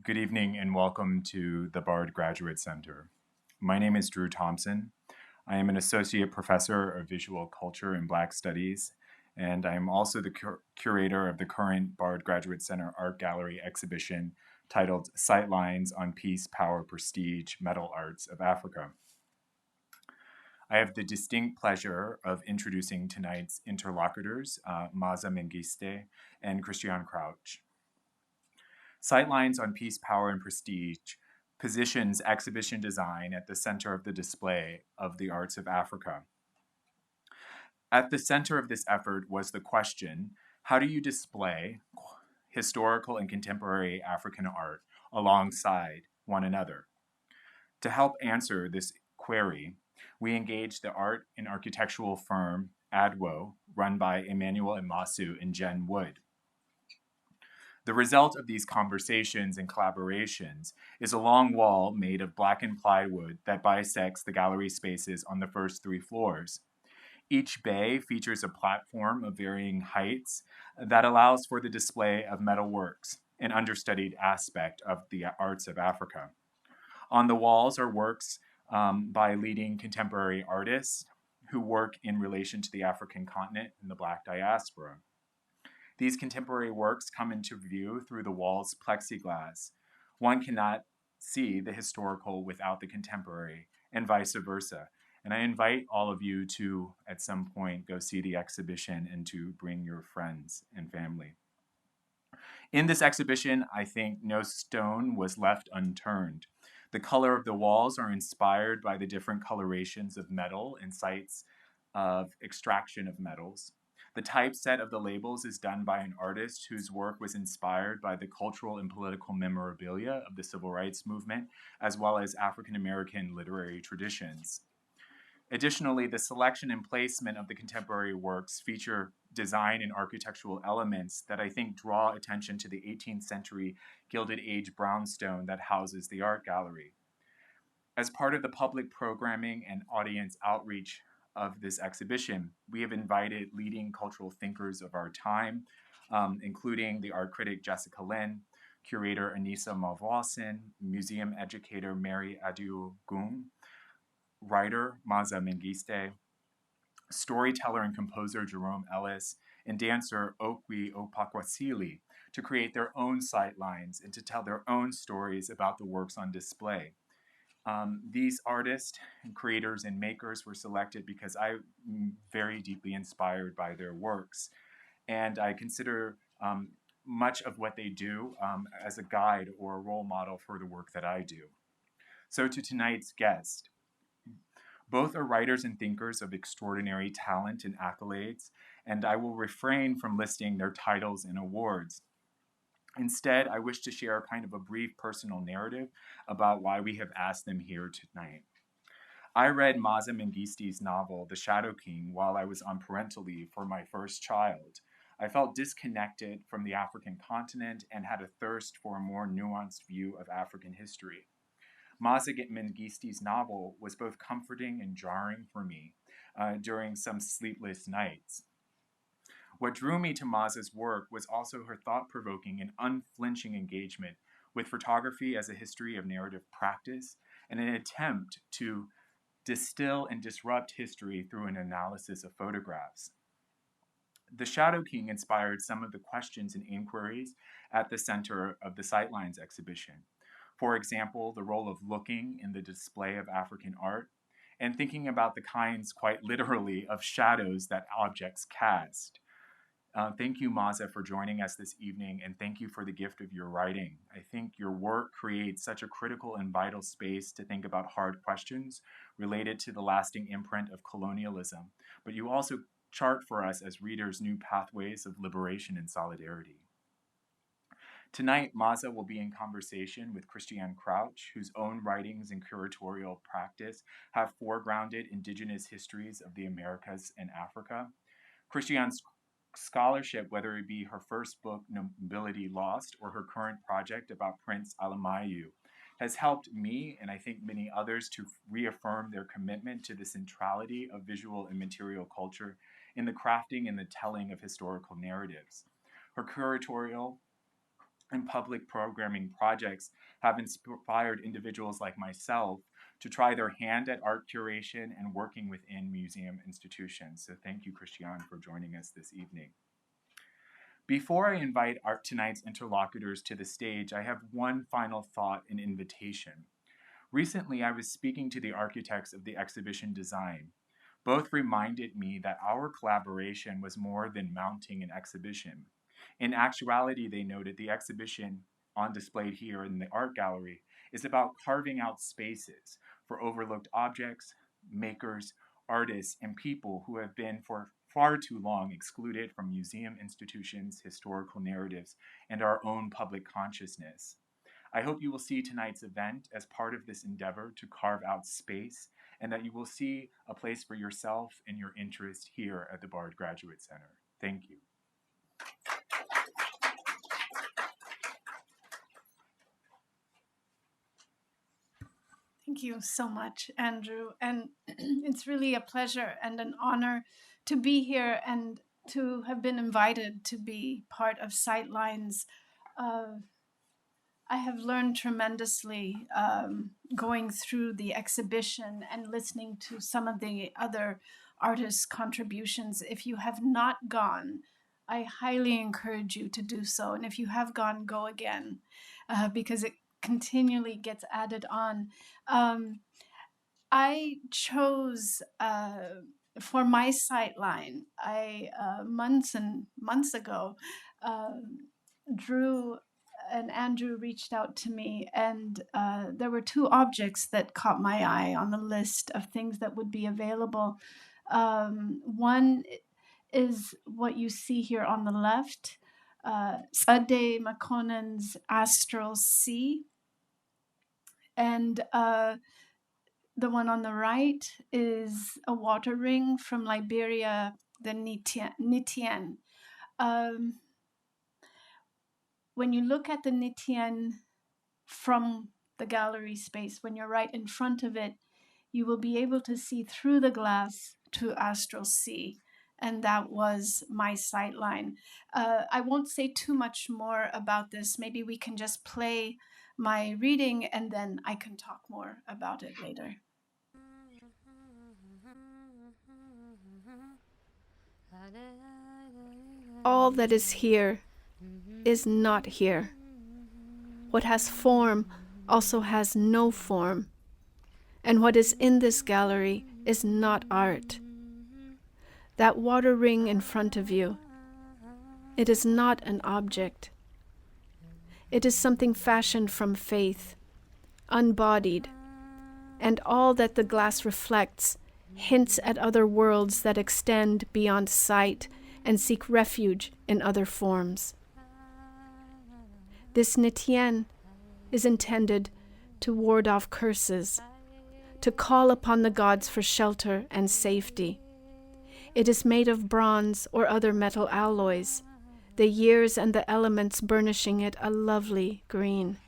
Good evening and welcome to the Bard Graduate Center. My name is Drew Thompson. I am an associate professor of visual culture and Black studies, and I am also the curator of the current Bard Graduate Center Art Gallery exhibition titled Sightlines on Peace, Power, Prestige, Metal Arts of Africa. I have the distinct pleasure of introducing tonight's interlocutors, Maaza Mengiste and Christian Crouch. Sightlines on Peace, Power, and Prestige positions exhibition design at the center of the display of the arts of Africa. At the center of this effort was the question, how do you display historical and contemporary African art alongside one another? To help answer this query, we engaged the art and architectural firm ADWO, run by Emmanuel Imasu and Jen Wood. The result of these conversations and collaborations is a long wall made of blackened plywood that bisects the gallery spaces on the first 3 floors. Each bay features a platform of varying heights that allows for the display of metal works, an understudied aspect of the arts of Africa. On the walls are works by leading contemporary artists who work in relation to the African continent and the Black diaspora. These contemporary works come into view through the wall's plexiglass. One cannot see the historical without the contemporary, and vice versa. And I invite all of you to, at some point, go see the exhibition and to bring your friends and family. In this exhibition, I think no stone was left unturned. The color of the walls are inspired by the different colorations of metal and sites of extraction of metals. The typeset of the labels is done by an artist whose work was inspired by the cultural and political memorabilia of the civil rights movement, as well as African American literary traditions. Additionally, the selection and placement of the contemporary works feature design and architectural elements that I think draw attention to the 18th century Gilded Age brownstone that houses the art gallery. As part of the public programming and audience outreach of this exhibition, we have invited leading cultural thinkers of our time, including the art critic Jessica Lin, curator Anissa Malvoisin, museum educator Mary Adiugung, writer Maaza Mengiste, storyteller and composer Jerome Ellis, and dancer Okwi Opakwasili to create their own sightlines and to tell their own stories about the works on display. These artists, and creators, and makers were selected because I'm very deeply inspired by their works. And I consider much of what they do as a guide or a role model for the work that I do. So to tonight's guest. Both are writers and thinkers of extraordinary talent and accolades, and I will refrain from listing their titles and awards. Instead, I wish to share kind of a brief personal narrative about why we have asked them here tonight. I read Maaza Mengiste's novel, The Shadow King, while I was on parental leave for my first child. I felt disconnected from the African continent and had a thirst for a more nuanced view of African history. Maaza Mengiste's novel was both comforting and jarring for me during some sleepless nights. What drew me to Maaza's work was also her thought-provoking and unflinching engagement with photography as a history of narrative practice and an attempt to distill and disrupt history through an analysis of photographs. The Shadow King inspired some of the questions and inquiries at the center of the Sightlines exhibition. For example, the role of looking in the display of African art, and thinking about the kinds, quite literally, of shadows that objects cast. Thank you, Maaza, for joining us this evening, and thank you for the gift of your writing. I think your work creates such a critical and vital space to think about hard questions related to the lasting imprint of colonialism, but you also chart for us as readers new pathways of liberation and solidarity. Tonight, Maaza will be in conversation with Christian Crouch, whose own writings and curatorial practice have foregrounded indigenous histories of the Americas and Africa. Christian's scholarship, whether it be her first book, Nobility Lost, or her current project about Prince Alamayu, has helped me, and I think many others, to reaffirm their commitment to the centrality of visual and material culture in the crafting and the telling of historical narratives. Her curatorial and public programming projects have inspired individuals like myself to try their hand at art curation and working within museum institutions. So thank you, Christiane, for joining us this evening. Before I invite tonight's interlocutors to the stage, I have one final thought and invitation. Recently, I was speaking to the architects of the exhibition design. Both reminded me that our collaboration was more than mounting an exhibition. In actuality, they noted the exhibition on display here in the art gallery is about carving out spaces for overlooked objects, makers, artists, and people who have been for far too long excluded from museum institutions, historical narratives, and our own public consciousness. I hope you will see tonight's event as part of this endeavor to carve out space, and that you will see a place for yourself and your interest here at the Bard Graduate Center. Thank you. Thank you so much, Andrew. And it's really a pleasure and an honor to be here and to have been invited to be part of Sightlines. I have learned tremendously going through the exhibition and listening to some of the other artists' contributions. If you have not gone, I highly encourage you to do so. And if you have gone, go again, because it continually gets added on. I chose for my Sightline, I months and months ago drew, and Andrew reached out to me, and there were two objects that caught my eye on the list of things that would be available. One is what you see here on the left, Sade Makonan's Astral Sea. And the one on the right is a water ring from Liberia, the Nitian. When you look at the Nitian from the gallery space, when you're right in front of it, you will be able to see through the glass to Astral Sea. And that was my Sightline. I won't say too much more about this. Maybe we can just play my reading and then I can talk more about it later. All that is here is not here. What has form also has no form. And what is in this gallery is not art. That water ring in front of you, it is not an object. It is something fashioned from faith, unbodied, and all that the glass reflects hints at other worlds that extend beyond sight and seek refuge in other forms. This Nitian is intended to ward off curses, to call upon the gods for shelter and safety. It is made of bronze or other metal alloys, the years and the elements burnishing it a lovely green.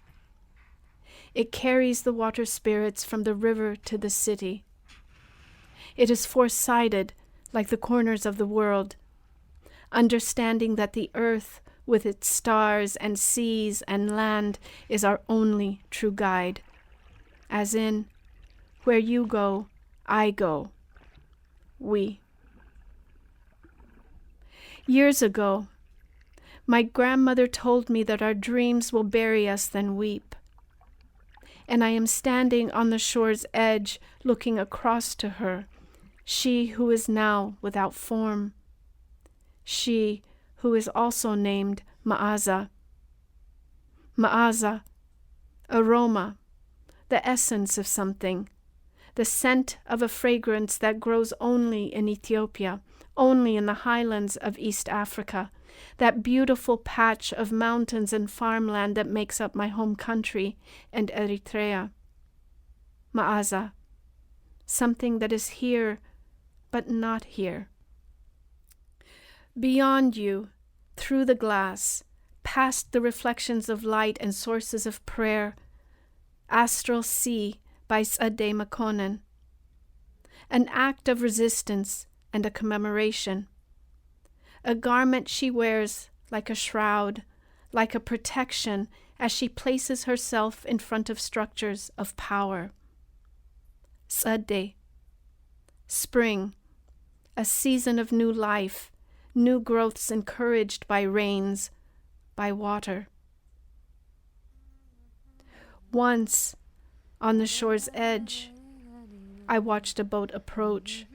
It carries the water spirits from the river to the city. It is four-sided, like the corners of the world, understanding that the earth, with its stars and seas and land, is our only true guide. As in, where you go, I go. We. Years ago, my grandmother told me that our dreams will bury us then weep. And I am standing on the shore's edge, looking across to her, she who is now without form. She who is also named Maaza. Maaza, aroma, the essence of something, the scent of a fragrance that grows only in Ethiopia, only in the highlands of East Africa, that beautiful patch of mountains and farmland that makes up my home country and Eritrea. Maaza, something that is here, but not here. Beyond you, through the glass, past the reflections of light and sources of prayer, Astral Sea by Sade Makonan. An act of resistance and a commemoration. A garment she wears like a shroud, like a protection as she places herself in front of structures of power. Sadde, spring, a season of new life, new growths encouraged by rains, by water. Once, on the shore's edge, I watched a boat approach.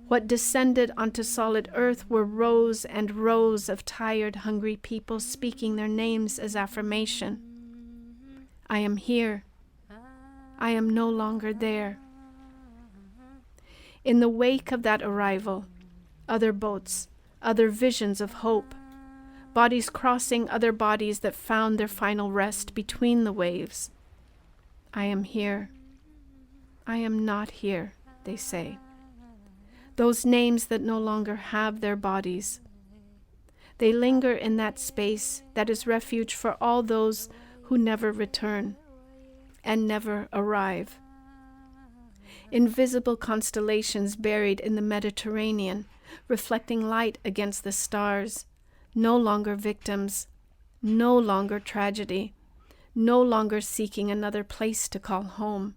What descended onto solid earth were rows and rows of tired, hungry people speaking their names as affirmation. I am here. I am no longer there. In the wake of that arrival, other boats, other visions of hope, bodies crossing other bodies that found their final rest between the waves. I am here. I am not here, they say. Those names that no longer have their bodies. They linger in that space that is refuge for all those who never return and never arrive. Invisible constellations buried in the Mediterranean, reflecting light against the stars, no longer victims, no longer tragedy, no longer seeking another place to call home.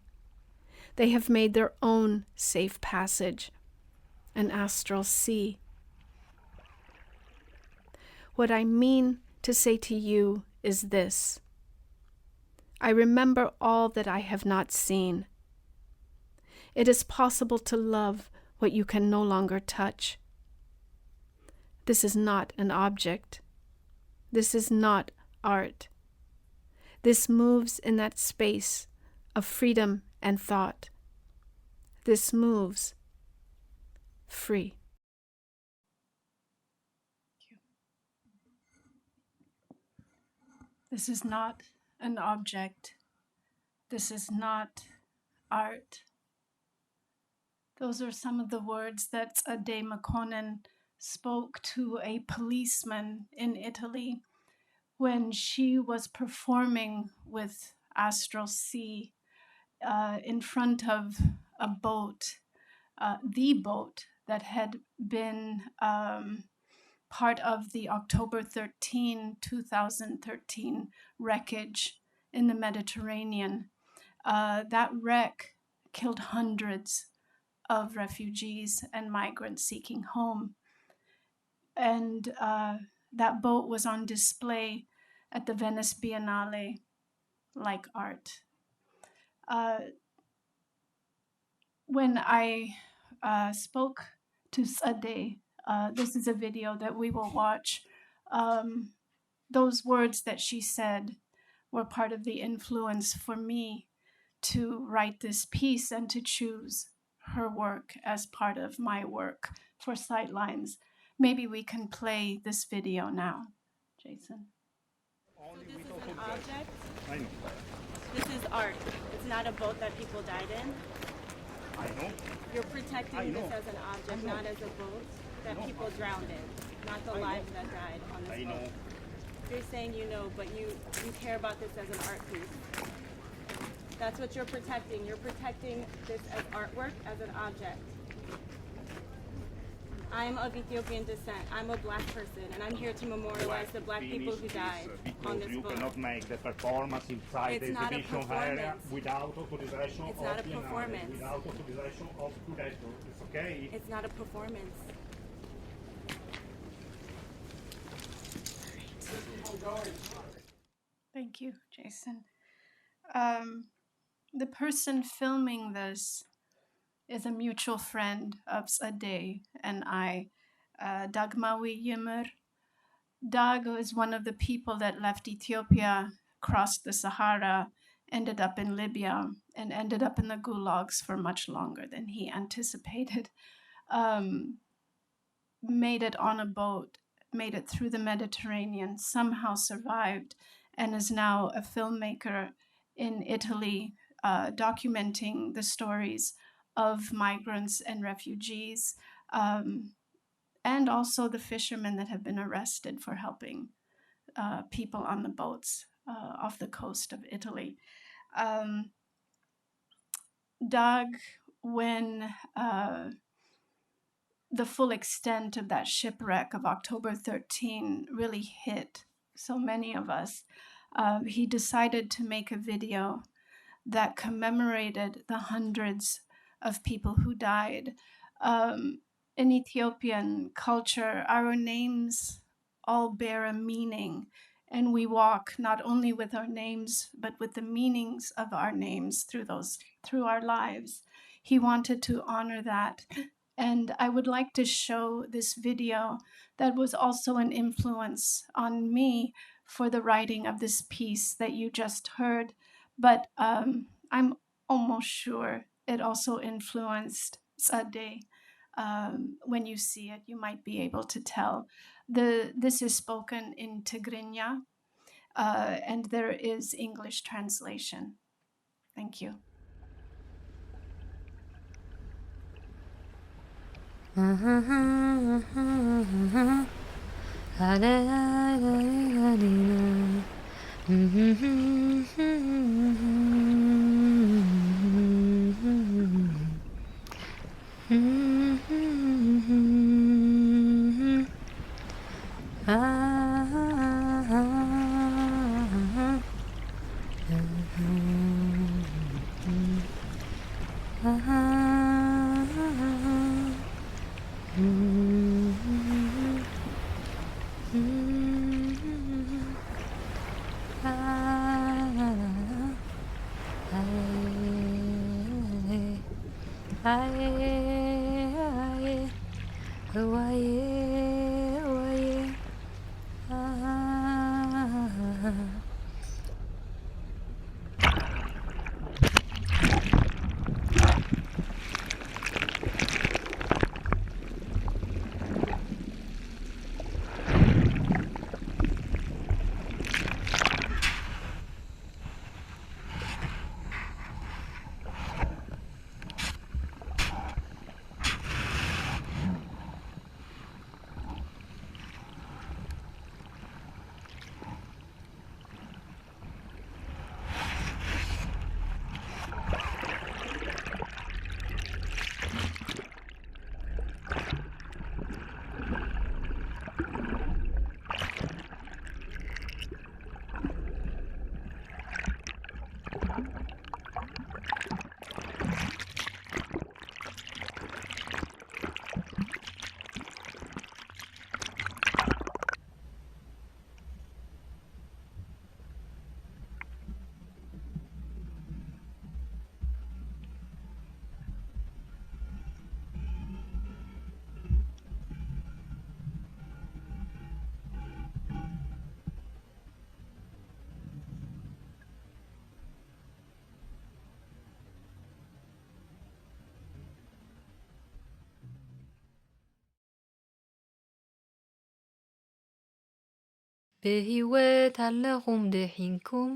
They have made their own safe passage, an astral sea. What I mean to say to you is this. I remember all that I have not seen. It is possible to love what you can no longer touch. This is not an object. This is not art. This moves in that space of freedom and thought. This moves free. This is not an object. This is not art. Those are some of the words that Ade Makonnen spoke to a policeman in Italy when she was performing with Astral Sea in front of a boat, the boat that had been part of the October 2013 wreckage in the Mediterranean. That wreck killed hundreds of refugees and migrants seeking home. And that boat was on display at the Venice Biennale like art. When I spoke to Sade, this is a video that we will watch. Those words that she said were part of the influence for me to write this piece and to choose her work as part of my work for Sightlines. Maybe we can play this video now, Jason. So this is an object. I know. This is art. It's not a boat that people died in. I know. You're protecting this as an object, not as a boat that people drowned in, not the lives that died on this boat. I know. You're saying you know, but you care about this as an art piece. That's what you're protecting. You're protecting this as artwork, as an object. I'm of Ethiopian descent. I'm a black person, and I'm here to memorialize the black people who died on this you boat. cannot make the performance inside the exhibition area without authorization It's of not a the performance. without authorization of curator. It's okay. It's not a performance. Thank you, Jason. The person filming this is a mutual friend of Sade and I, Dagmawi Yimur. Dag is one of the people that left Ethiopia, crossed the Sahara, ended up in Libya, and ended up in the gulags for much longer than he anticipated. Made it on a boat, made it through the Mediterranean, somehow survived, and is now a filmmaker in Italy, documenting the stories of migrants and refugees, and also the fishermen that have been arrested for helping people on the boats off the coast of Italy. Dag, when the full extent of that shipwreck of October 13 really hit so many of us, he decided to make a video that commemorated the hundreds of people who died. In Ethiopian culture, our names all bear a meaning, and we walk not only with our names, but with the meanings of our names through our lives. He wanted to honor that. And I would like to show this video that was also an influence on me for the writing of this piece that you just heard. But I'm almost sure it also influenced Sade. When you see it, you might be able to tell. This is spoken in Tigrinya, and there is English translation. Thank you. ብህይወት ኣለኹም ድሒንኩም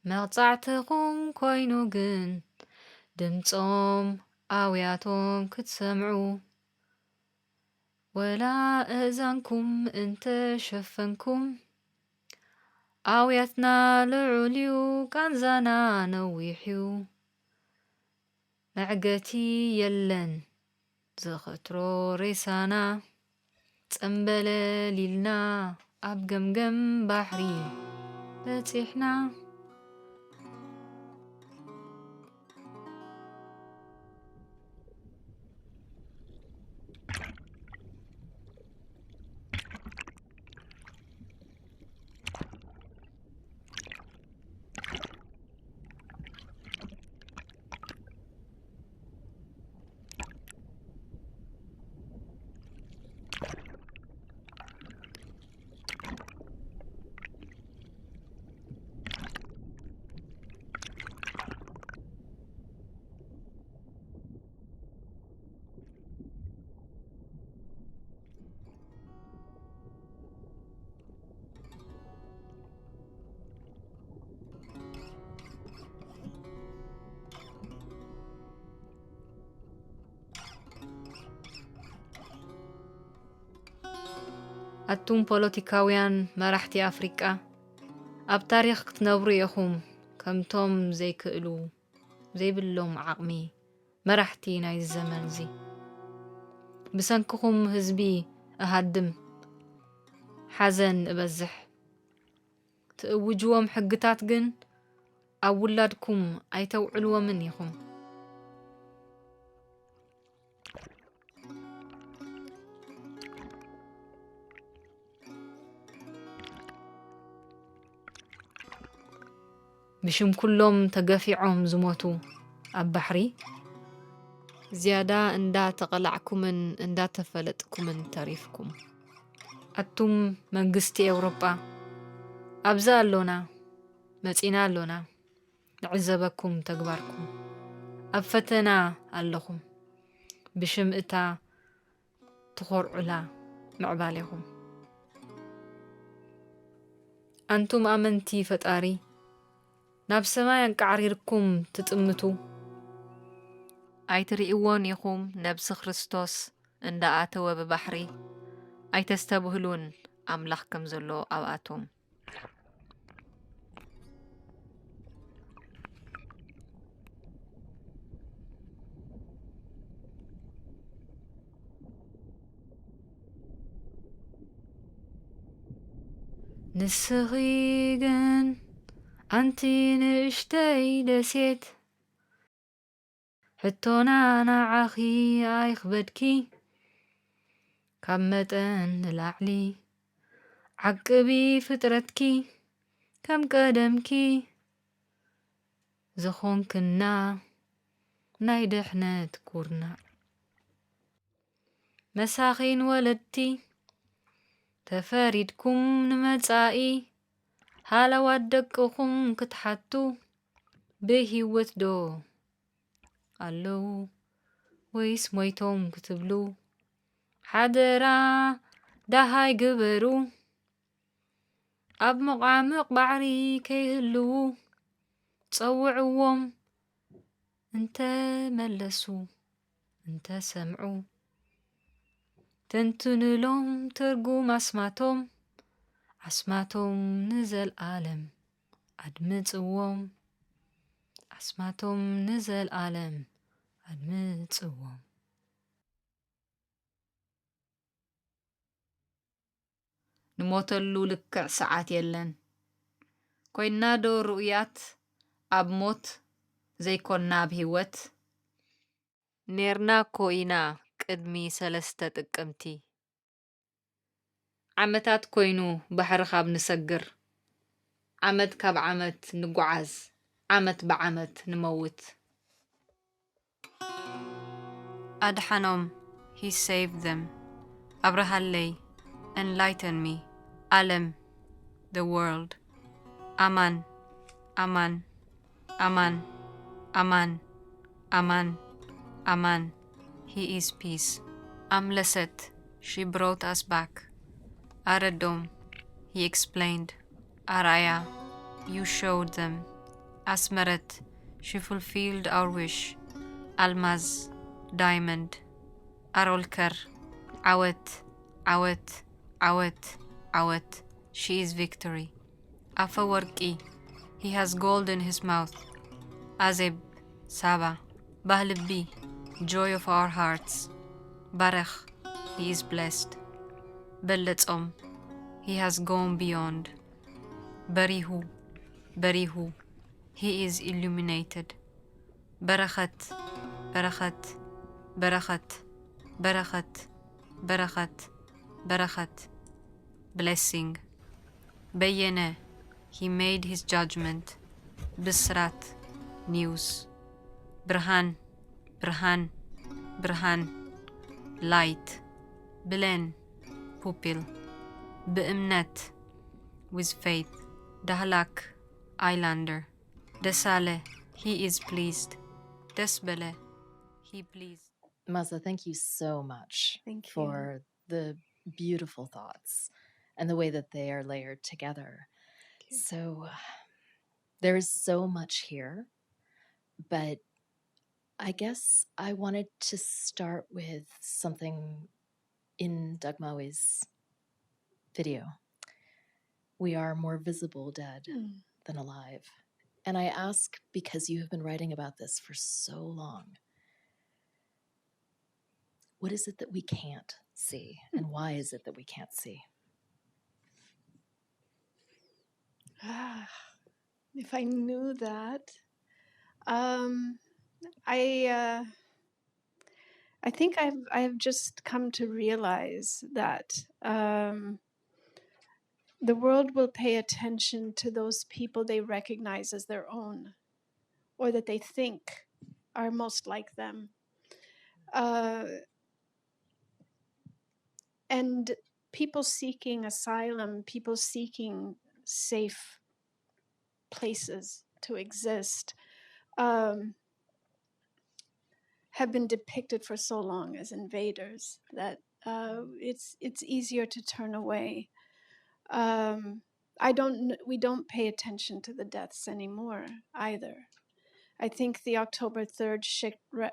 መቕጻዕትኹም ኮይኑ ግን ድምፆም ኣውያቶም ክትሰምዑ ወላ እዛንኩም እንተሸፈንኩም ኣውያትና ልዑልዩ ቃንዛና ነዊሕዩ መዕገቲ የለን ዝኽትሮ ሬሳና ጸምበለሊልና ኣብ ገምገም ባሕሪ በፂሕና ኣቱም ፖለቲካውያን መራሕቲ ኣፍሪቃ ኣብ ታሪኽ ክትነብሩ ኢኹም ከምቶም ዘይክእሉ ዘይብሎም ዓቕሚ መራሕቲ ናይ ዘመን እዚ ብሰንክኹም ህዝቢ እሃድም ሓዘን እበዝሕ ትእውጅዎም ሕግታት ግን ኣብ ውላድኩም ኣይተውዕልዎምን ኢኹም ብሽም ኩሎም ተገፊዖም ዝሞቱ ኣብ ባሕሪ ዝያዳ እንዳተቐላዕኩምን እንዳተፈለጥኩምን ተሪፍኩም ኣቱም መንግስቲ ኤውሮጳ ኣብዛ ኣሎና መጺና ኣሎና ንዕዘበኩም ተግባርኩም ኣብ ፈተና ኣለኹም ብሽም እታ ትኾርዑላ ምዕባሌኹም ኣንቱም ኣመንቲ ፈጣሪ ናብ ሰማይ አንቃዕሪርኩም ትጥምቱ ኣይትርእይዎን ኢኹም ነብሲ ክርስቶስ እንዳኣተወ ብባሕሪ ኣይተስተብህሉን ኣምላኽ ከም ዘሎ ኣብኣቶም ንስኺ ግን ኣንቲ ንእሽተይ ደሴት ሕቶና ናዓኺ ኣይኽበድኪ ካብ መጠን ንላዕሊ ዓቅቢ ፍጥረትኪ ከም ቀደምኪ ዝኾንክና ናይ ድሕነት ኩርናዕ መሳኺን ወለድቲ ተፈሪድኩም ንመጻኢ ሃለዋት ደቅኹም ክትሓቱ ብሂወት ዶ ኣለዉ ወይስ ሞይቶም ክትብሉ ሓደራ ዳሃይ ግበሩ ኣብ መቃምቕ ባዕሪ ከይህልው ጸውዕዎም እንተ መለሱ እንተ ሰምዑ ተንትንሎም ትርጉም ኣስማቶም ንዘልዓለም ኣድምጽዎም ኣስማቶም ንዘልዓለም ኣድምጽዎም ንሞተሉ ልክዕ ሰዓት የለን ኮይና ዶ ሩእያት ኣብ ሞት ዘይኮና ኣብ ህይወት ኔርና ኮይና ቅድሚ 3 ጥቅምቲ ዓመታት ኮይኑ ባሕሪ ካብ ንሰግር ዓመት ካብ ዓመት ንጓዓዝ ዓመት ብዓመት ንመውት ኣድሓኖም he saved them አብረሃለይ enlighten me ዓለም the world አማን አማን አማን አማን አማን አማን he is peace amleset she brought us back aradom he explained araya you showed them asmeret she fulfilled our wish almaz diamond arolker awet awet awet awet she is victory afawarki he has gold in his mouth azeb saba bahlibi joy of our hearts barach he is blessed belletzom he has gone beyond barihu barihu he is illuminated barachat barachat barachat barachat barachat barachat blessing bayene he made his judgment bisrat news brhan brhan brhan light bilen pupil beimnet with faith dahlak islander desale he is pleased desbele he pleased. Maaza, thank you so much for the beautiful thoughts and the way that they are layered together. So there is so much here, but I guess I wanted to start with something in Dagmawi's video. We are more visible dead than alive. And I ask because you have been writing about this for so long. What is it that we can't see? And why is it that we can't see? If I knew that, um, I think I've just come to realize that the world will pay attention to those people they recognize as their own, or that they think are most like them. And people seeking asylum, people seeking safe places to exist, have been depicted for so long as invaders that it's easier to turn away. We don't pay attention to the deaths anymore either. I think the October 3rd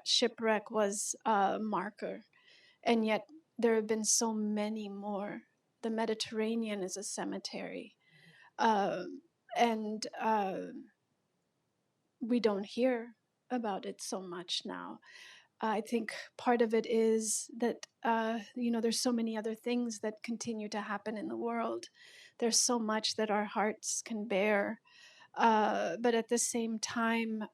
shipwreck was a marker, and yet there have been so many more. The Mediterranean is a cemetery, and we don't hear about it so much now. I think part of it is that, there's so many other things that continue to happen in the world. There's so much that our hearts can bear. But at the same time,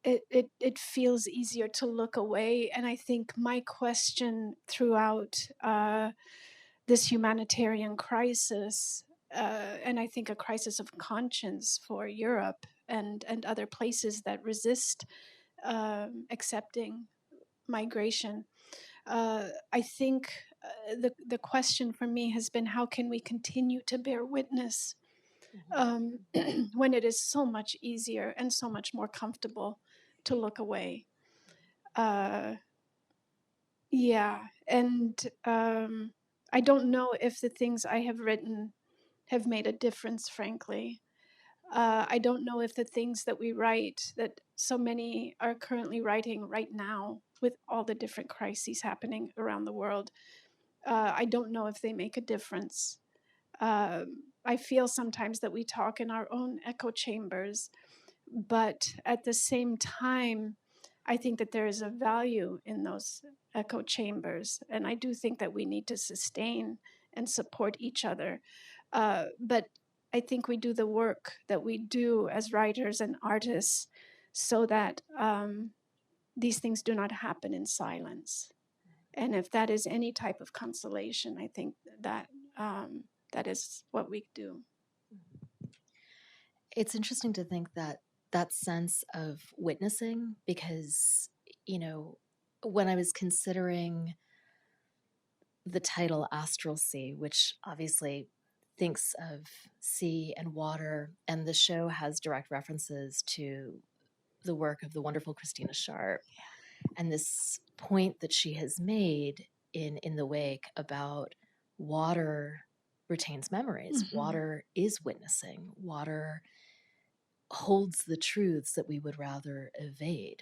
it feels easier to look away. And I think my question throughout this humanitarian crisis, and I think a crisis of conscience for Europe and other places that resist accepting migration, I think the question for me has been, how can we continue to bear witness when it is so much easier and so much more comfortable to look away? Yeah, and I don't know if the things I have written have made a difference, frankly. I don't know if the things that we write, that so many are currently writing right now with all the different crises happening around the world, I don't know if they make a difference. I feel sometimes that we talk in our own echo chambers, but at the same time, I think that there is a value in those echo chambers. And I do think that we need to sustain and support each other. But I think we do the work that we do as writers and artists so that these things do not happen in silence. And if that is any type of consolation, I think that that is what we do. It's interesting to think that that sense of witnessing, because, when I was considering the title Astral Sea, which obviously thinks of sea and water, and the show has direct references to the work of the wonderful Christina Sharp, and this point that she has made in The Wake about water retains memories. Mm-hmm. Water is witnessing. Water holds the truths that we would rather evade.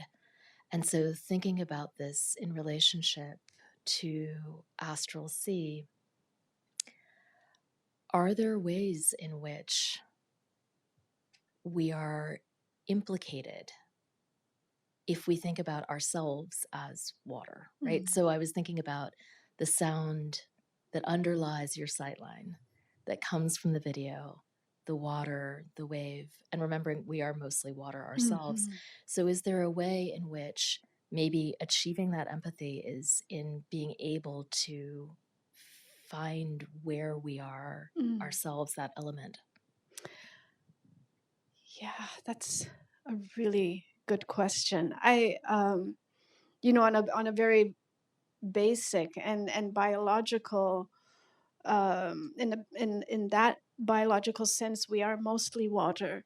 And so thinking about this in relationship to Astral Sea, are there ways in which we are implicated if we think about ourselves as water, right? Mm-hmm. So I was thinking about the sound that underlies your sightline, that comes from the video, the water, the wave, and remembering we are mostly water ourselves. Mm-hmm. So is there a way in which maybe achieving that empathy is in being able to find where we are ourselves, that element? Yeah, that's a really good question. I, on a very basic and biological, in that biological sense, we are mostly water.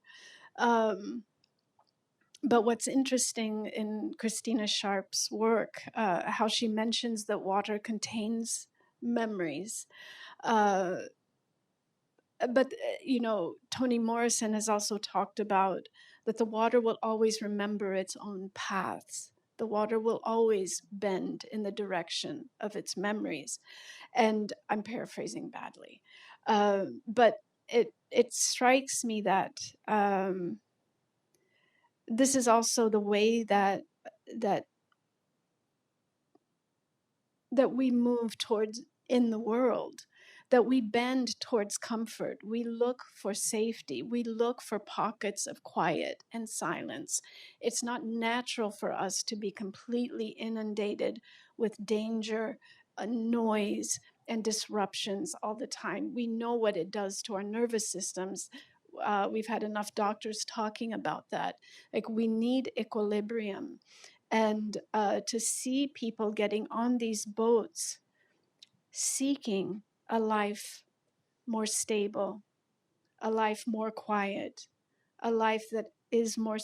But what's interesting in Christina Sharp's work, how she mentions that water contains memories. But, Toni Morrison has also talked about that the water will always remember its own paths. The water will always bend in the direction of its memories. And I'm paraphrasing badly. But it strikes me that this is also the way that we move towards in the world. that we bend towards comfort. We look for safety. We look for pockets of quiet and silence. It's not natural for us to be completely inundated with danger, noise, and disruptions all the time. We know what it does to our nervous systems. We've had enough doctors talking about that. Like, we need equilibrium. And to see people getting on these boats seeking a life more stable, a life more quiet, a life that is more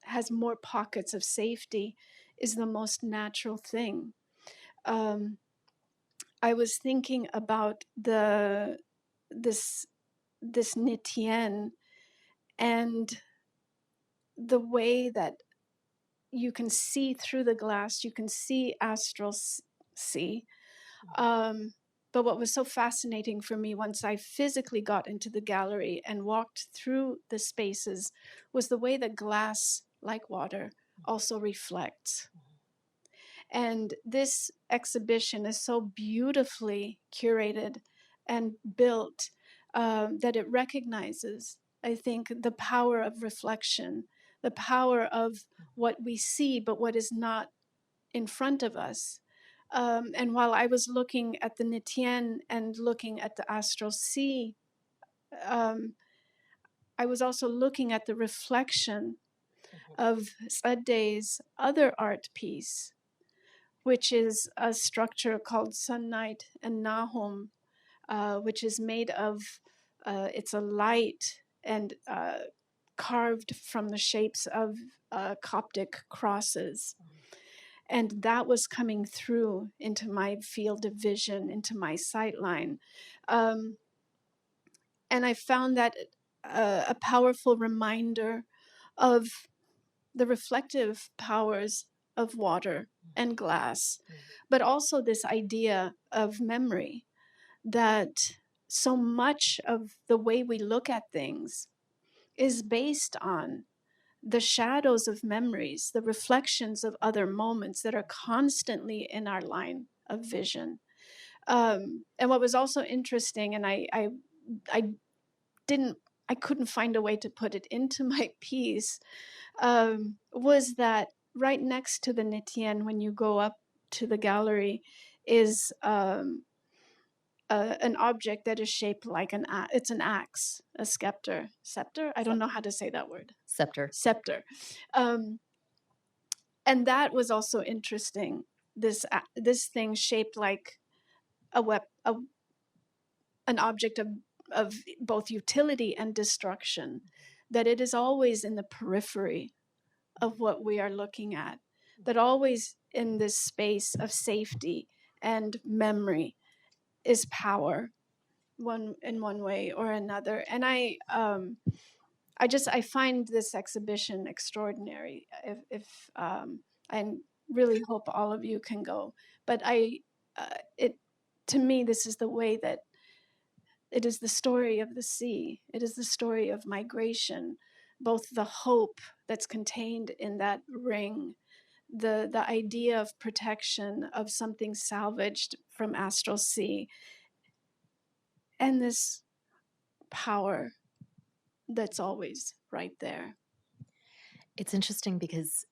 has more pockets of safety is the most natural thing. I was thinking about this Nitien and the way that you can see through the glass, you can see astral sea. But what was so fascinating for me once I physically got into the gallery and walked through the spaces was the way that glass, like water, also reflects. And this exhibition is so beautifully curated and built that it recognizes, I think, the power of reflection, the power of what we see, but what is not in front of us. And while I was looking at the Nitien and looking at the astral sea, I was also looking at the reflection of Sadeh's other art piece, which is a structure called Sun Night and Nahum, which is made of, it's a light and carved from the shapes of Coptic crosses. And that was coming through into my field of vision, into my sightline. And I found that a powerful reminder of the reflective powers of water and glass, but also this idea of memory, that so much of the way we look at things is based on the shadows of memories, the reflections of other moments that are constantly in our line of vision. And what was also interesting, and I couldn't find a way to put it into my piece, was that right next to the Nitien, when you go up to the gallery, is an object that is shaped like it's an axe, a scepter. I don't know how to say that word. Scepter. And that was also interesting. This thing shaped like an object of both utility and destruction, that it is always in the periphery of what we are looking at, that always in this space of safety and memory is power, in one way or another. And I find this exhibition extraordinary. If I really hope all of you can go, but to me, this is the way that it is the story of the sea. It is the story of migration, both the hope that's contained in that ring, the idea of protection of something salvaged from astral sea, and this power that's always right there. It's interesting because,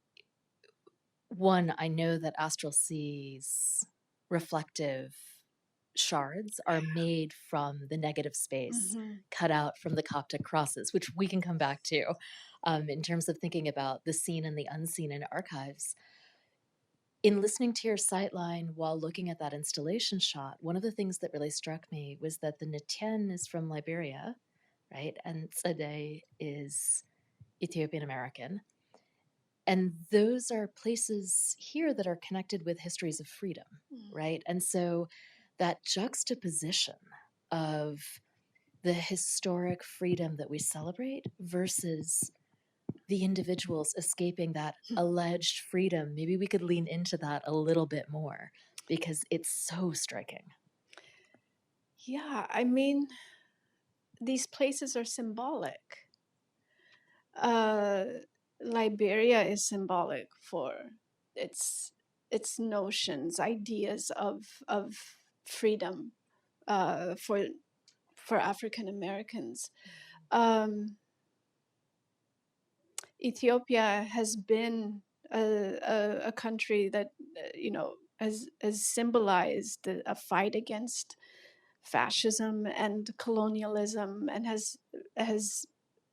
one, I know that astral sea's reflective shards are made from the negative space cut out from the Coptic crosses, which we can come back to in terms of thinking about the seen and the unseen in archives. In listening to your sightline while looking at that installation shot, one of the things that really struck me was that the Nitien is from Liberia, right? And Sadeh is Ethiopian American. And those are places here that are connected with histories of freedom, right? And so that juxtaposition of the historic freedom that we celebrate versus the individuals escaping that alleged freedom, maybe we could lean into that a little bit more because it's so striking. Yeah, I mean, these places are symbolic. Liberia is symbolic for its notions, ideas of freedom, for African Americans. Ethiopia has been a country that has symbolized a fight against fascism and colonialism, and has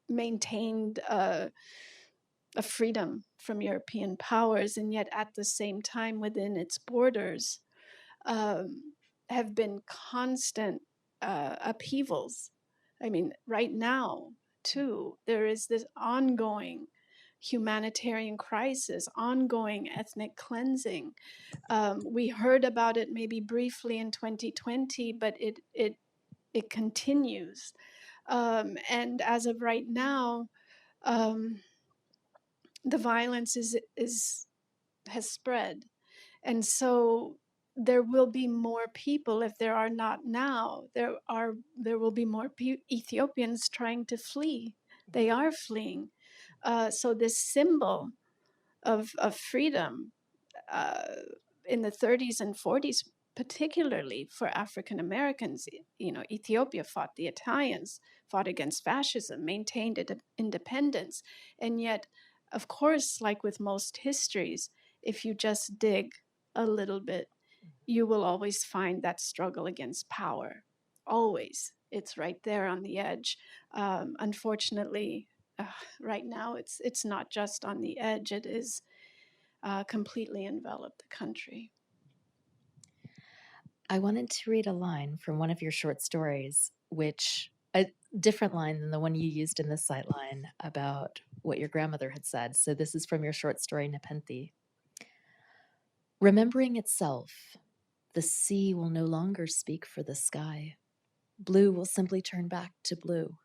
maintained a freedom from European powers, and yet at the same time within its borders have been constant upheavals. I mean, right now too, there is this ongoing humanitarian crisis, ongoing ethnic cleansing. We heard about it maybe briefly in 2020, but it continues. And as of right now, the violence has spread, and so there will be more people. If there are not now, there will be more Ethiopians trying to flee. They are fleeing. So this symbol of freedom in the 30s and 40s, particularly for African Americans, Ethiopia fought the Italians, fought against fascism, maintained independence. And yet, of course, like with most histories, if you just dig a little bit, you will always find that struggle against power. Always. It's right there on the edge. Unfortunately, right now, it's not just on the edge. It is completely enveloped the country. I wanted to read a line from one of your short stories, which a different line than the one you used in the Sightline about what your grandmother had said. So this is from your short story, Nepenthe. Remembering itself, the sea will no longer speak for the sky. Blue will simply turn back to blue.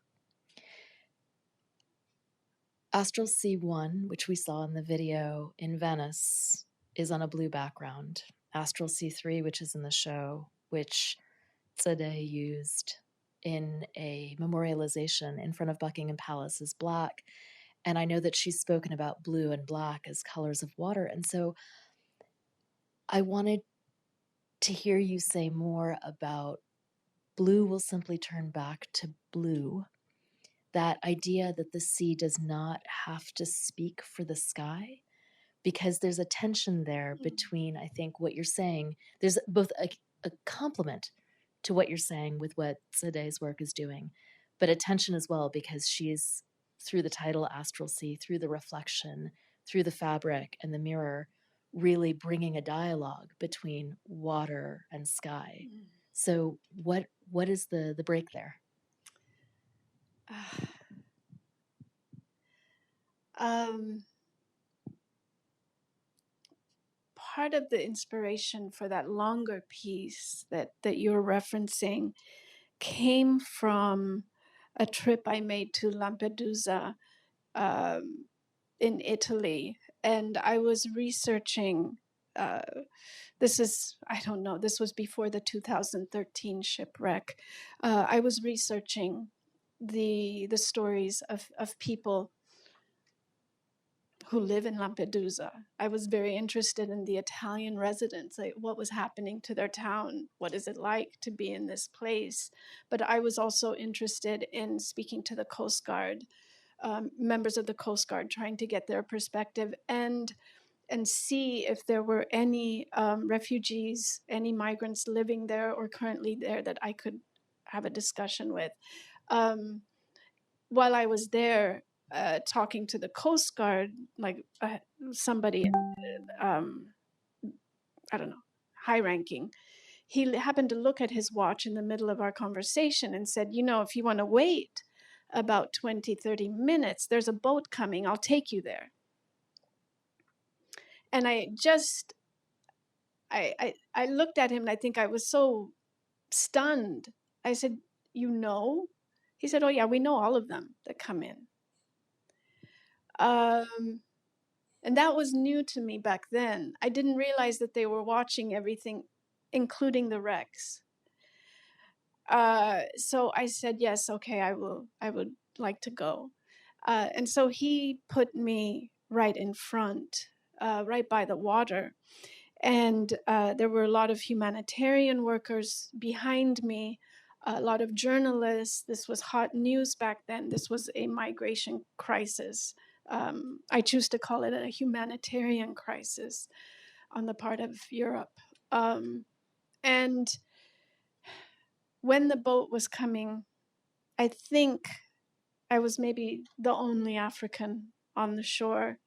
Astral C1, which we saw in the video in Venice, is on a blue background. Astral C3, which is in the show, which Tzadeh used in a memorialization in front of Buckingham Palace, is black. And I know that she's spoken about blue and black as colors of water. And so I wanted to hear you say more about blue will simply turn back to blue. That idea that the sea does not have to speak for the sky, because there's a tension there between, I think, what you're saying. There's both a complement to what you're saying with what Tzadeh's work is doing, but a tension as well, because she's, through the title Astral Sea, through the reflection, through the fabric and the mirror, really bringing a dialogue between water and sky. So what is the break there? Part of the inspiration for that longer piece that you're referencing came from a trip I made to Lampedusa in Italy. And I was researching, this was before the 2013 shipwreck. I was researching the stories of people who live in Lampedusa. I was very interested in the Italian residents, like what was happening to their town, what is it like to be in this place. But I was also interested in speaking to the Coast Guard, members of the Coast Guard, trying to get their perspective and see if there were any refugees, any migrants living there or currently there that I could have a discussion with. While I was there, talking to the Coast Guard, like somebody, I don't know, high ranking, he happened to look at his watch in the middle of our conversation and said, if you want to wait about 20, 30 minutes, there's a boat coming, I'll take you there. And I looked at him and I think I was so stunned. I said, you know? He said, oh yeah, we know all of them that come in. And that was new to me back then. I didn't realize that they were watching everything, including the wrecks. So I said, yes, okay, I would like to go. And so he put me right in front, right by the water. And there were a lot of humanitarian workers behind me, a lot of journalists. This was hot news back then. This was a migration crisis. I choose to call it a humanitarian crisis on the part of Europe. And when the boat was coming, I think I was maybe the only African on the shore.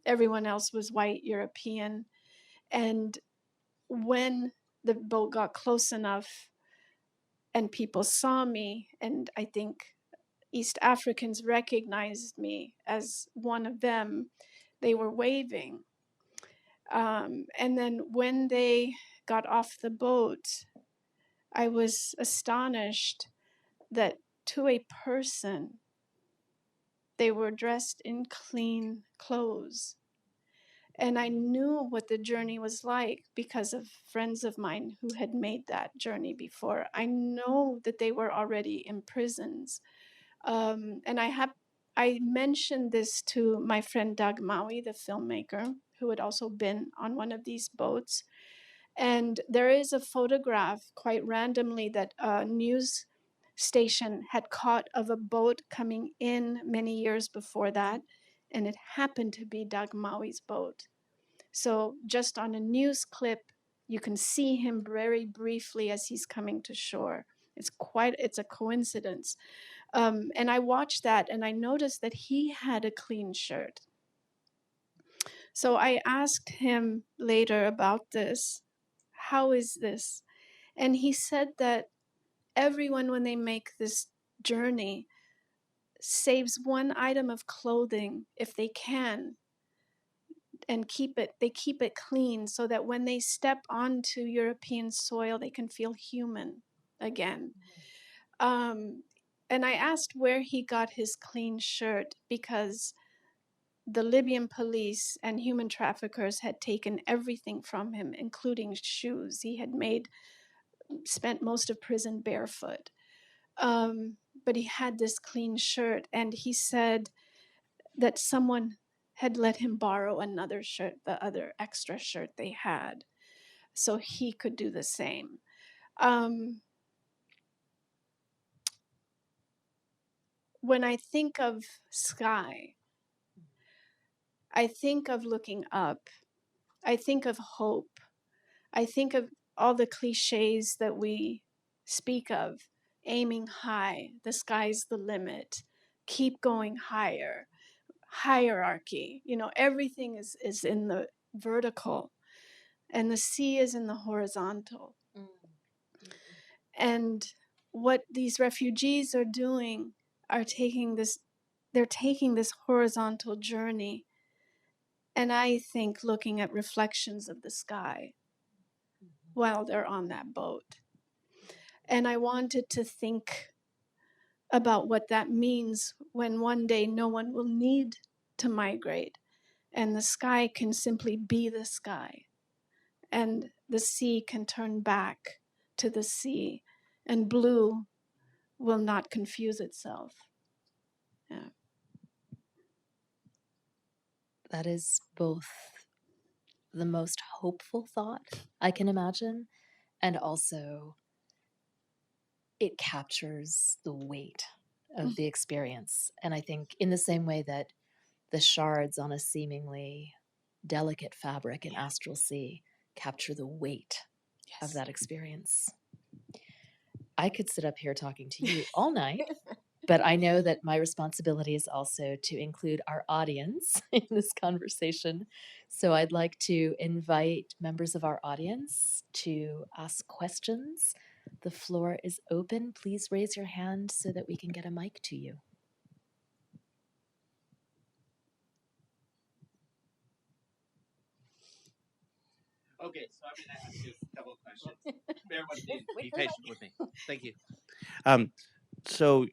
Everyone else was white European. And when the boat got close enough and people saw me, and I think East Africans recognized me as one of them, they were waving. And then when they got off the boat, I was astonished that to a person, they were dressed in clean clothes. And I knew what the journey was like because of friends of mine who had made that journey before. I know that they were already in prisons. And I mentioned this to my friend Doug Maui, the filmmaker, who had also been on one of these boats. And there is a photograph quite randomly that a news station had caught of a boat coming in many years before that. And it happened to be Doug Maui's boat. So just on a news clip, you can see him very briefly as he's coming to shore. It's a coincidence. And I watched that and I noticed that he had a clean shirt. So I asked him later about this. How is this? And he said that everyone, when they make this journey, saves one item of clothing if they can, and they keep it clean so that when they step onto European soil, they can feel human again. And I asked where he got his clean shirt, because the Libyan police and human traffickers had taken everything from him, including shoes. He had spent most of prison barefoot. But he had this clean shirt, and he said that someone had let him borrow another shirt, the other extra shirt they had, so he could do the same. When I think of sky, I think of looking up. I think of hope. I think of all the cliches that we speak of: aiming high, the sky's the limit, keep going higher, hierarchy. Everything is in the vertical, and the sea is in the horizontal. And what these refugees are doing are taking this horizontal journey, and I think looking at reflections of the sky while they're on that boat. And I wanted to think about what that means when one day no one will need to migrate, and the sky can simply be the sky, and the sea can turn back to the sea, and blue will not confuse itself. Yeah. That is both the most hopeful thought I can imagine, and also it captures the weight of the experience. And I think in the same way that the shards on a seemingly delicate fabric in Astral Sea capture the weight of that experience. I could sit up here talking to you all night, but I know that my responsibility is also to include our audience in this conversation. So I'd like to invite members of our audience to ask questions. The floor is open. Please raise your hand so that we can get a mic to you. Okay, so I'm going to ask you a couple of questions. Bear with me. Be patient with me. Thank you. So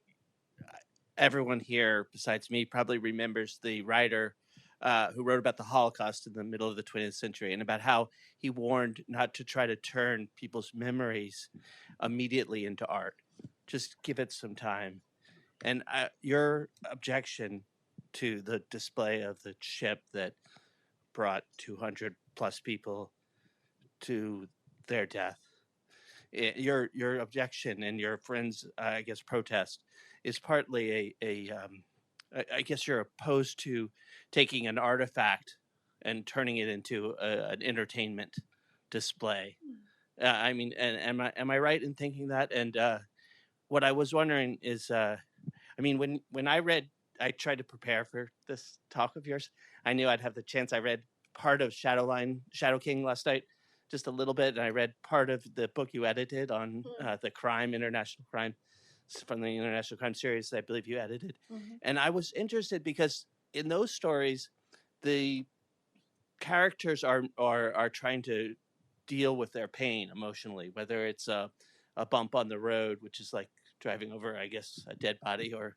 everyone here, besides me, probably remembers the writer who wrote about the Holocaust in the middle of the 20th century, and about how he warned not to try to turn people's memories immediately into art. Just give it some time. And your objection to the display of the ship that brought 200 plus people to their death. Your objection and your friends, I guess, protest is partly I guess you're opposed to taking an artifact and turning it into an entertainment display. I mean, and am I right in thinking that? And what I was wondering is, I mean, when I tried to prepare for this talk of yours, I knew I'd have the chance. I read part of Shadow King last night, just a little bit, and I read part of the book you edited on the international crime, from the International Crime Series, I believe you edited. And I was interested because in those stories, the characters are trying to deal with their pain emotionally, whether it's a bump on the road, which is like driving over, I guess, a dead body, or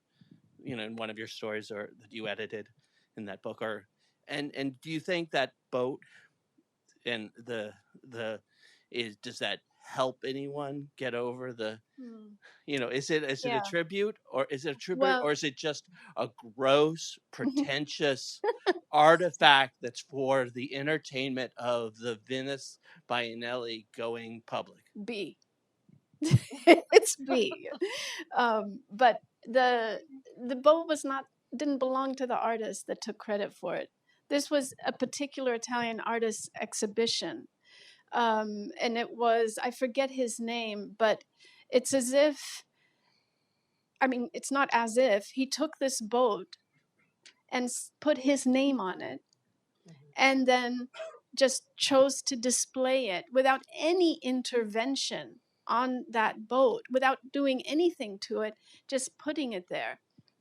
in one of your stories or that you edited in that book, or and do you think that boat and does that help anyone get over the is it a tribute, or is it a tribute, Well, or is it just a gross pretentious artifact that's for the entertainment of the Venice Biennale going public? B. It's B. But the boat didn't belong to the artist that took credit for it. This was a particular Italian artist's exhibition. And it was, I forget his name, but it's as if, I mean, it's not as if, he took this boat and put his name on it, and then just chose to display it without any intervention on that boat, without doing anything to it, just putting it there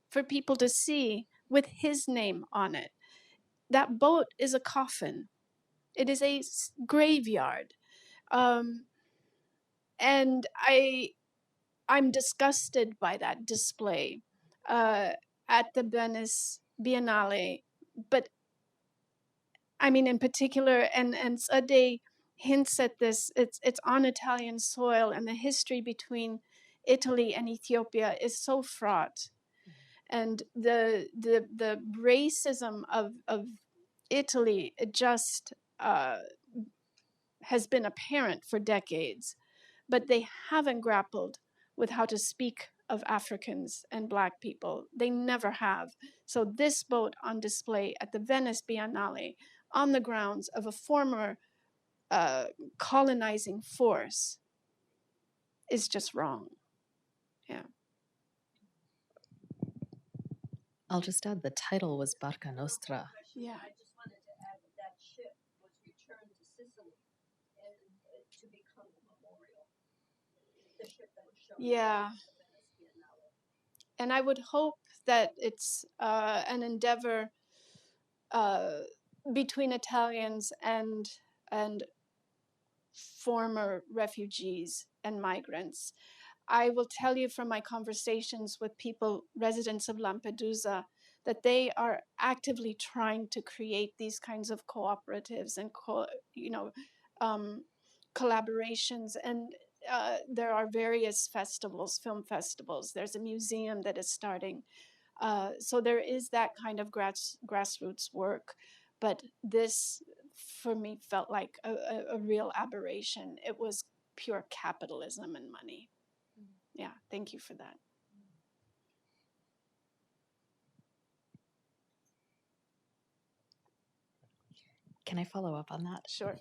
for people to see with his name on it. That boat is a coffin. It is a graveyard. And I'm disgusted by that display at the Venice Biennale. But I mean, in particular, and Sade hints at this, it's on Italian soil, and the history between Italy and Ethiopia is so fraught. And the racism of Italy, it just has been apparent for decades, but they haven't grappled with how to speak of Africans and Black people. They never have. So this boat on display at the Venice Biennale on the grounds of a former colonizing force is just wrong. Yeah. I'll just add the title was Barca Nostra. Yeah. I just wanted to add that ship was returned to Sicily and to become a memorial. The ship that was shown. Yeah. And I would hope that it's an endeavor between Italians and former refugees and migrants. I will tell you from my conversations with people, residents of Lampedusa, that they are actively trying to create these kinds of cooperatives and collaborations. And there are various festivals, film festivals. There's a museum that is starting. So there is that kind of grassroots work. But this, for me, felt like a real aberration. It was pure capitalism and money. Yeah, thank you for that. Can I follow up on that? Sure.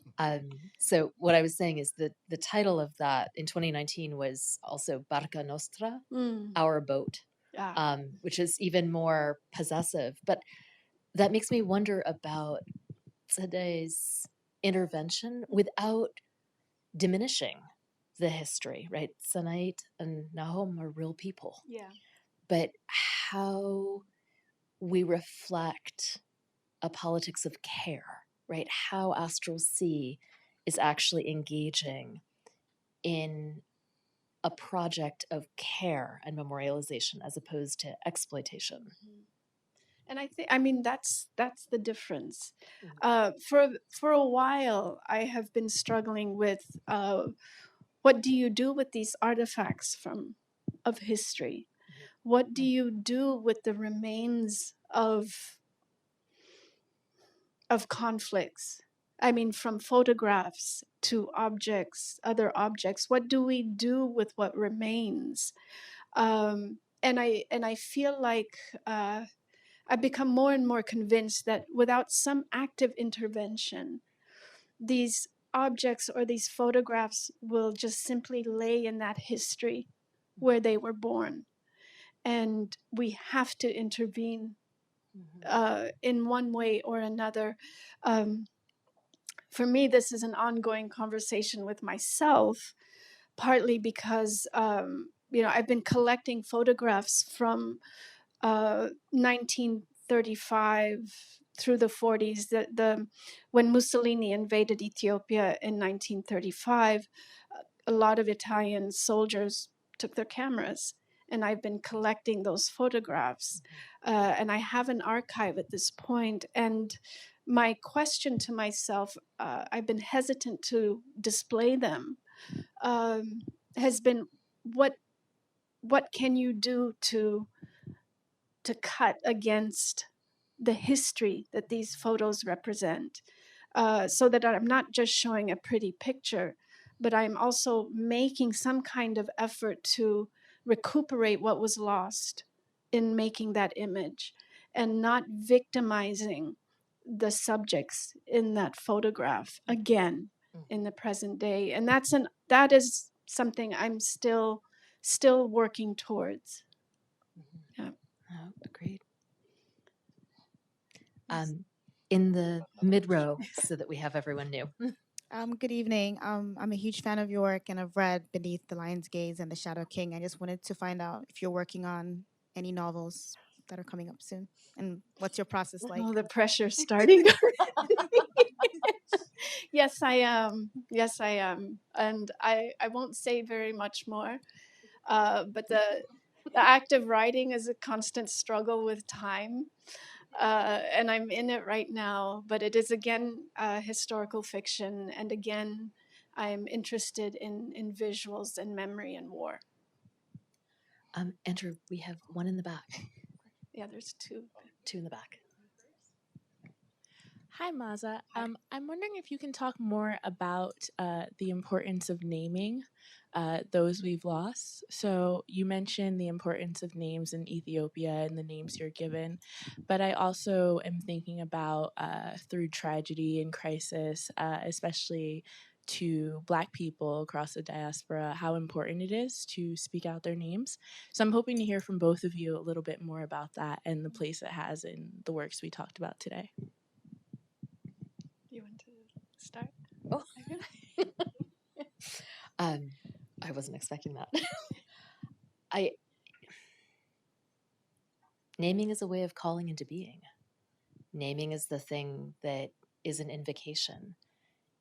So what I was saying is that the title of that in 2019 was also Barca Nostra, Our Boat, which is even more possessive. But that makes me wonder about today's intervention without diminishing the history, right? Sanait and Nahom are real people. Yeah. But how we reflect a politics of care, right? How Astral Sea is actually engaging in a project of care and memorialization as opposed to exploitation. And I mean, that's the difference. For a while, I have been struggling with what do you do with these artifacts of history? What do you do with the remains of of conflicts. I mean, from photographs to objects, other objects. What do we do with what remains? And I feel like I've become more and more convinced that without some active intervention, these objects or these photographs will just simply lay in that history where they were born. And we have to intervene in one way or another. For me, this is an ongoing conversation with myself, partly because I've been collecting photographs from 1935 through the 40s. When Mussolini invaded Ethiopia in 1935, a lot of Italian soldiers took their cameras, and I've been collecting those photographs. And I have an archive at this point. And my question to myself, I've been hesitant to display them, has been, what can you do to cut against the history that these photos represent, so that I'm not just showing a pretty picture, but I'm also making some kind of effort to recuperate what was lost in making that image, and not victimizing the subjects in that photograph again in the present day. And that is something I'm still working towards. Yeah. Oh, agreed. In the mid row, so that we have everyone new. Good evening. I'm a huge fan of your work, and I've read Beneath the Lion's Gaze and The Shadow King. I just wanted to find out if you're working on any novels that are coming up soon, and what's your process like? Oh, the pressure's starting. Yes, I am. Yes, I am. And I won't say very much more. But the act of writing is a constant struggle with time. And I'm in it right now. But it is, again, historical fiction. And again, I'm interested in visuals and memory and war. Andrew, we have one in the back. Yeah, there's two. Two in the back. Hi, Maaza. I'm wondering if you can talk more about the importance of naming those we've lost. So you mentioned the importance of names in Ethiopia and the names you're given, but I also am thinking about through tragedy and crisis, especially to Black people across the diaspora, how important it is to speak out their names. So I'm hoping to hear from both of you a little bit more about that and the place it has in the works we talked about today. You want to start? Oh. I wasn't expecting that. Naming is a way of calling into being. Naming is the thing that is an invocation.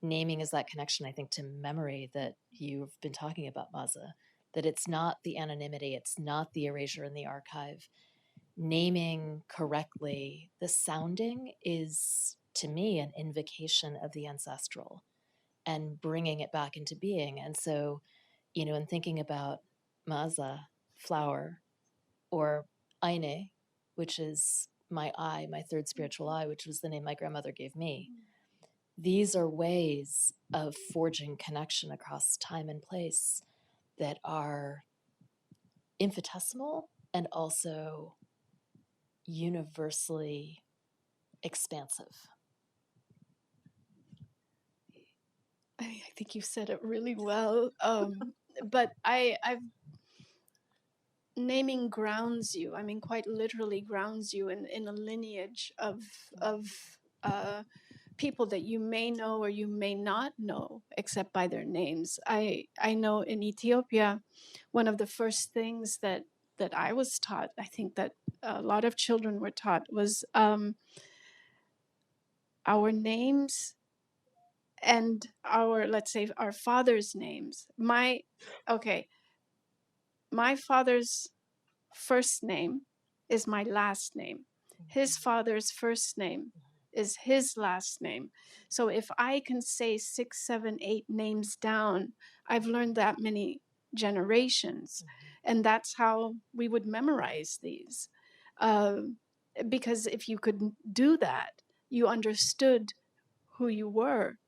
Naming is that connection, I think, to memory that you've been talking about, Maaza, that it's not the anonymity, it's not the erasure in the archive. Naming correctly, the sounding is, to me, an invocation of the ancestral and bringing it back into being. And so, in thinking about Maaza, flower, or Aine, which is my eye, my third spiritual eye, which was the name my grandmother gave me. These are ways of forging connection across time and place that are infinitesimal and also universally expansive. I think you said it really well. But I've naming grounds you. I mean, quite literally grounds you in a lineage of people that you may know or you may not know, except by their names. I know in Ethiopia, one of the first things that I was taught, I think that a lot of children were taught, was our names and let's say our father's names. My father's first name is my last name. His father's first name is his last name. So if I can say 6, 7, 8 names down, I've learned that many generations. And that's how we would memorize these. Because if you could do that, you understood who you were.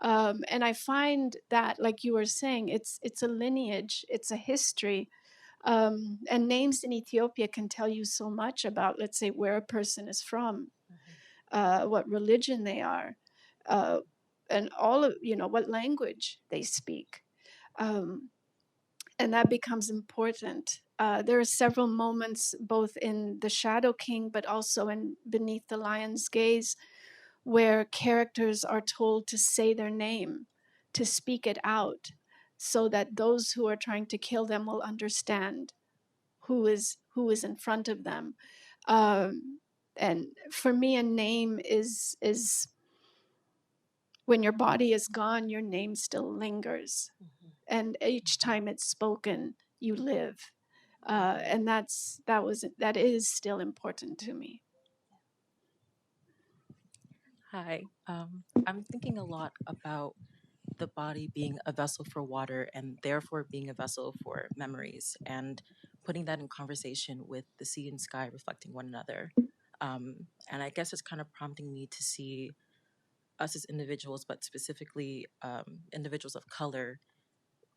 And I find that, like you were saying, it's a lineage, it's a history. And names in Ethiopia can tell you so much about, let's say, where a person is from, what religion they are, and all of, what language they speak. And that becomes important. There are several moments, both in The Shadow King, but also in Beneath the Lion's Gaze, where characters are told to say their name, to speak it out, so that those who are trying to kill them will understand who is in front of them. And for me, a name is when your body is gone, your name still lingers. And each time it's spoken, you live. And that is still important to me. Hi, I'm thinking a lot about the body being a vessel for water and therefore being a vessel for memories, and putting that in conversation with the sea and sky reflecting one another. And I guess it's kind of prompting me to see us as individuals, but specifically individuals of color,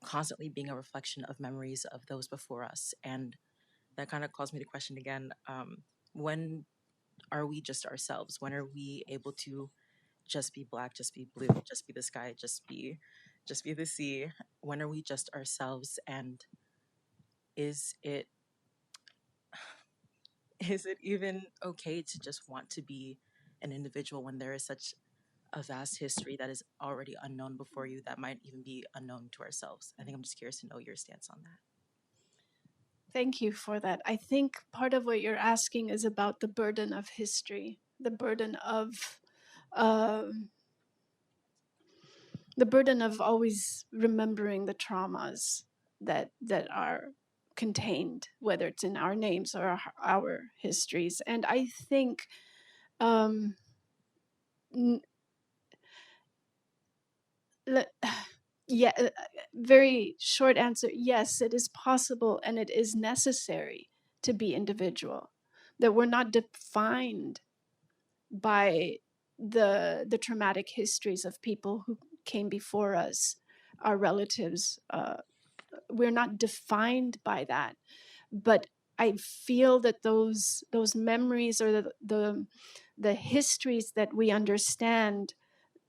constantly being a reflection of memories of those before us. And that kind of calls me to question again, when are we just ourselves? When are we able to just be Black, just be blue, just be the sky, just be the sea? When are we just ourselves? And is it even okay to just want to be an individual when there is such a vast history that is already unknown before you, that might even be unknown to ourselves? I think I'm just curious to know your stance on that. Thank you for that. I think part of what you're asking is about the burden of history, the burden of always remembering the traumas that are contained, whether it's in our names or our histories. And I think yeah, very short answer, yes, it is possible and it is necessary to be individual, that we're not defined by the traumatic histories of people who came before us, our relatives. We're not defined by that, but I feel that those memories, or the histories that we understand,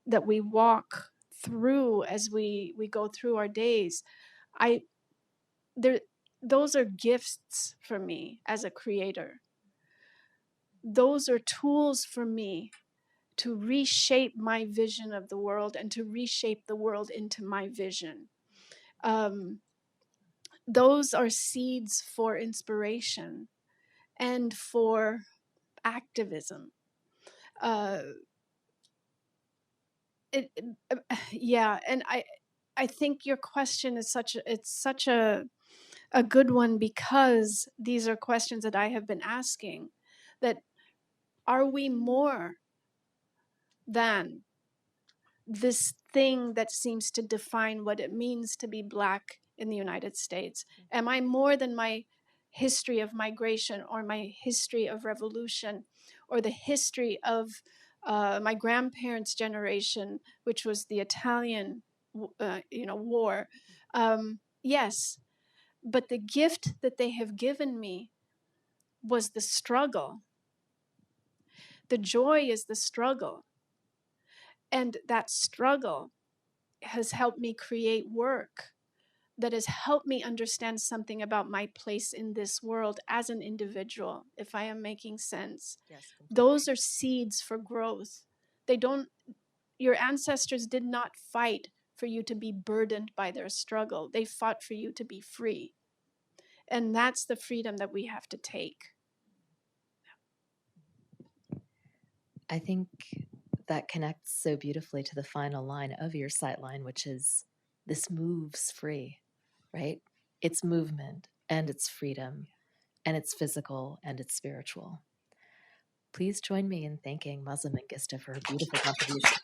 that we walk through as we go through our days, those are gifts for me as a creator. Those are tools for me to reshape my vision of the world and to reshape the world into my vision. Those are seeds for inspiration and for activism. Yeah, and I think your question is such a good one, because these are questions that I have been asking, that are we more than this thing that seems to define what it means to be Black in the United States? Am I more than my history of migration, or my history of revolution, or the history of my grandparents' generation, which was the Italian war? Yes, but the gift that they have given me was the struggle. The joy is the struggle. And that struggle has helped me create work that has helped me understand something about my place in this world as an individual, if I am making sense. Yes, those are seeds for growth. Your ancestors did not fight for you to be burdened by their struggle. They fought for you to be free. And that's the freedom that we have to take. I think that connects so beautifully to the final line of your Sightline, which is, this moves free, right? It's movement, and it's freedom, and it's physical, and it's spiritual. Please join me in thanking Maaza Mengiste for her beautiful contribution.